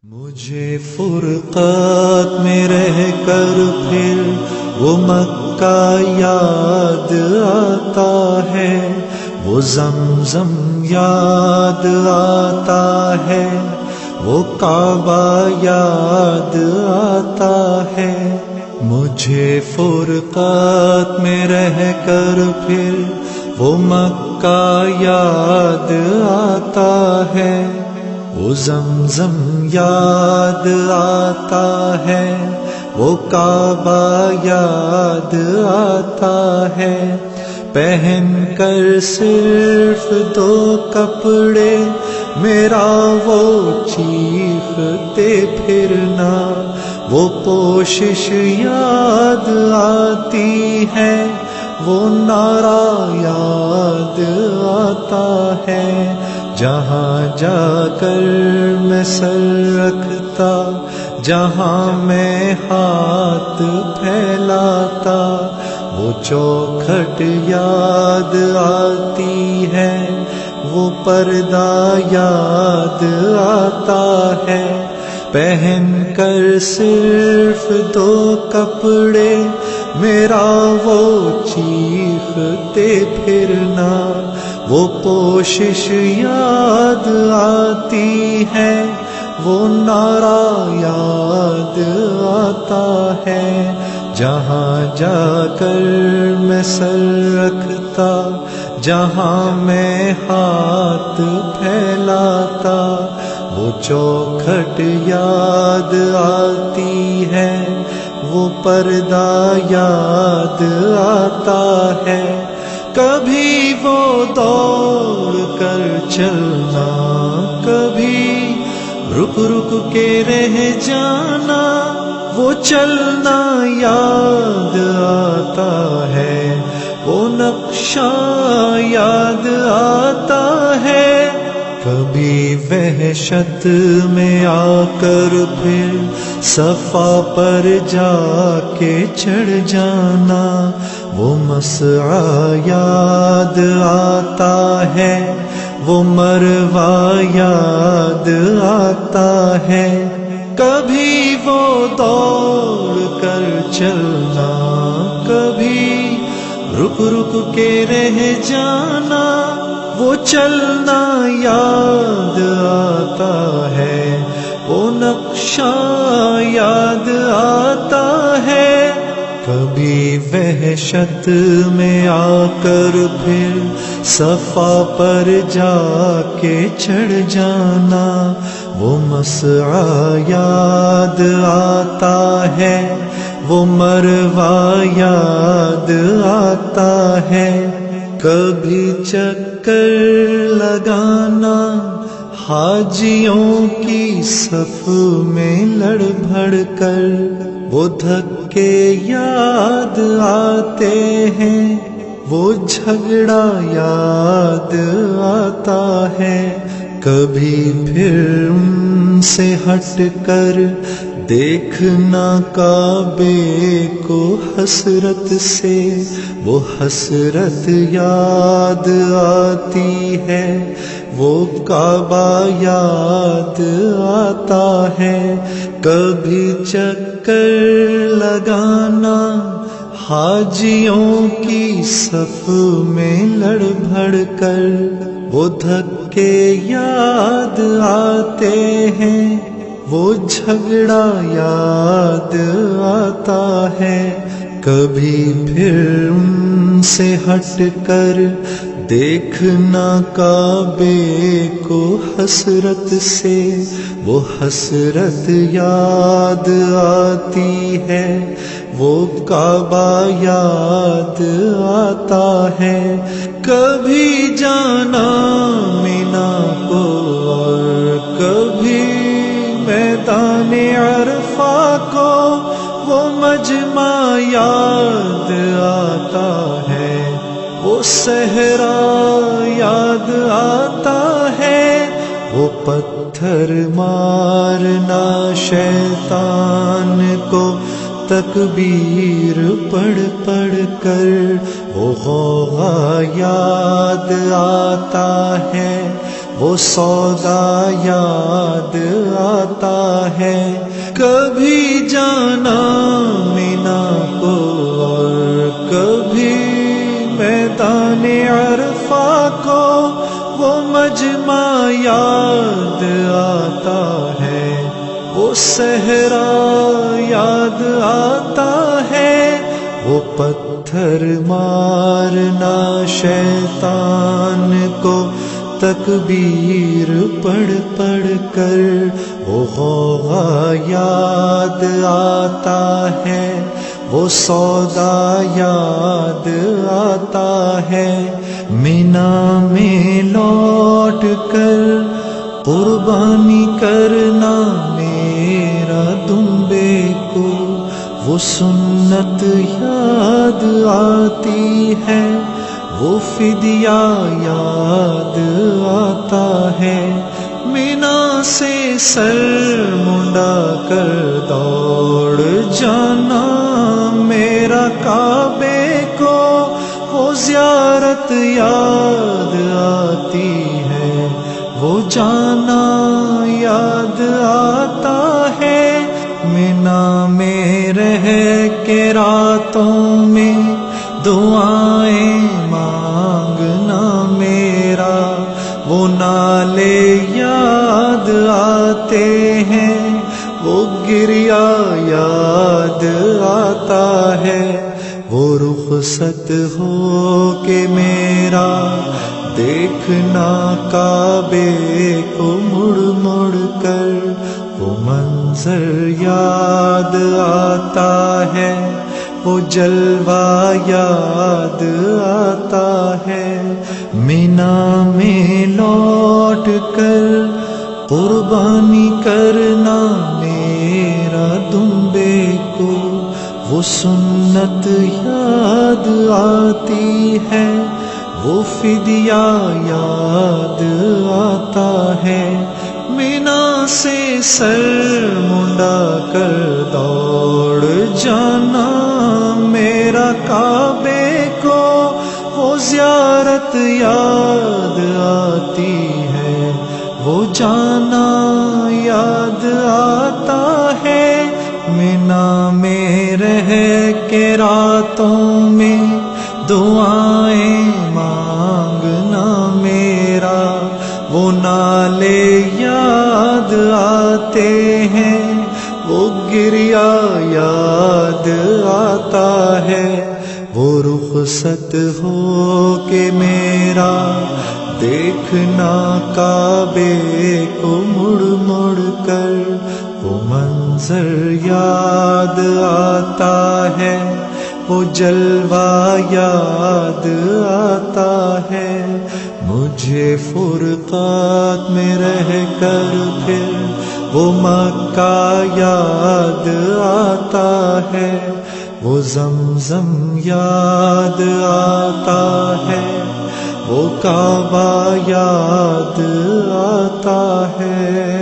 مجھے فرقت میں رہ کر پھر وہ مکہ یاد آتا ہے، وہ زمزم یاد آتا ہے، وہ کعبہ یاد آتا ہے۔ مجھے فرقت میں رہ کر پھر وہ مکہ یاد آتا ہے، وہ زمزم یاد آتا ہے، وہ کعبہ یاد آتا ہے۔ پہن کر صرف دو کپڑے میرا وہ چیختے پھرنا، وہ پوشش یاد آتی ہے، وہ نعرہ یاد آتا ہے۔ جہاں جا کر میں سر رکھتا، جہاں میں ہاتھ پھیلاتا، وہ چوکھٹ یاد آتی ہے، وہ پردہ یاد آتا ہے۔ پہن کر صرف دو کپڑے میرا وہ چیختے پھرنا، وہ پوشش یاد آتی ہے، وہ نعرہ یاد آتا ہے۔ جہاں جا کر میں سر رکھتا، جہاں میں ہاتھ پھیلاتا، وہ چوکھٹ یاد آتی ہے، وہ پردہ یاد آتا ہے۔ کبھی وہ دوڑ کر چلنا، کبھی رک رک کے رہ جانا، وہ چلنا یاد آتا ہے، وہ نقشہ یاد آتا ہے۔ کبھی وحشت میں آ کر پھر صفا پر جا کے چڑھ جانا، وہ مسعی یاد آتا ہے، وہ مروہ یاد آتا ہے۔ کبھی وہ دوڑ کر چلنا، کبھی رک رک کے رہ جانا، وہ چلنا یاد آتا ہے، وہ نقشہ یاد آتا ہے۔ کبھی وحشت میں آ کر پھر صفا پر جا کے چڑھ جانا، وہ مسعی یاد آتا ہے، وہ مروہ یاد آتا ہے۔ کبھی چکر لگانا حاجیوں کی صف میں لڑ بھڑ کر، وہ دھکے یاد آتے ہیں، وہ جھگڑا یاد آتا ہے۔ کبھی پھر ان سے ہٹ کر دیکھنا کعبے کو حسرت سے، وہ حسرت یاد آتی ہے، وہ کعبہ یاد آتا ہے۔ کبھی چکر لگانا حاجیوں کی صف میں لڑ بھڑ کر، وہ دھکے یاد آتے ہیں، وہ جھگڑا یاد آتا ہے۔ کبھی پھر ان سے ہٹ کر دیکھنا کعبے کو حسرت سے، وہ حسرت یاد آتی ہے، وہ کعبہ یاد آتا ہے۔ کبھی جانا مینا کو اور کبھی میدان عرفہ کو، وہ مجمع یاد آتا ہے، وہ صحرا یاد آتا ہے، وہ پتھر مارنا شیطان کو تکبیر پڑھ پڑھ کر، وہ غوغا یاد آتا ہے، وہ سودا یاد آتا ہے، کبھی جانا مینا کو اور کبھی میدان عرفہ کو، وہ مجمع یاد آتا ہے، وہ صحرا یاد آتا ہے، وہ پتھر مارنا شیطان کو تکبیر پڑھ پڑھ کر، وہ غوغا یاد آتا ہے، وہ سودا یاد آتا ہے، مینا میں لوٹ کر قربانی کرنا میرا دمبے کو، وہ سنت یاد آتی ہے، وہ فدیہ یاد آتا ہے، مینا سے سر منڈا کر دوڑ جانا میرا کعبے کو، وہ زیارت یاد آتی ہے، وہ جانا یاد آتا ہے، مینا میں رہ کے راتوں میں دعائیں مانگنا میرا، وہ نالے یاد آتے ہیں، وہ گریا یاد آتا ہے، وہ رخصت ہو کے میرا دیکھنا کعبے کو مڑ مڑ کر، وہ منظر یاد آتا ہے، وہ جلوہ یاد آتا ہے، مینا میں لوٹ کر قربانی کرنا میرا دمبے کو، وہ سنت یاد آتی ہے، وہ فدیہ یاد آتا ہے، مینا سے سر منڈا کر دوڑ جانا میرا کعبے کو، وہ زیارت یاد آتی ہے، وہ جانا یاد آتا ہے، مینا میں رہ کے راتوں میں دعائیں مانگنا میرا، وہ نالے یاد آتے ہیں، وہ گریا یاد آتا ہے، وہ رخصت ہو کے میرا دیکھنا کعبے کو مڑ مڑ کر، وہ منظر یاد آتا ہے، وہ جلوہ یاد آتا ہے، مجھے فرقات میں رہ کر پھر وہ مکہ یاد آتا ہے، وہ زمزم یاد آتا ہے، وہ کعبہ یاد آتا ہے۔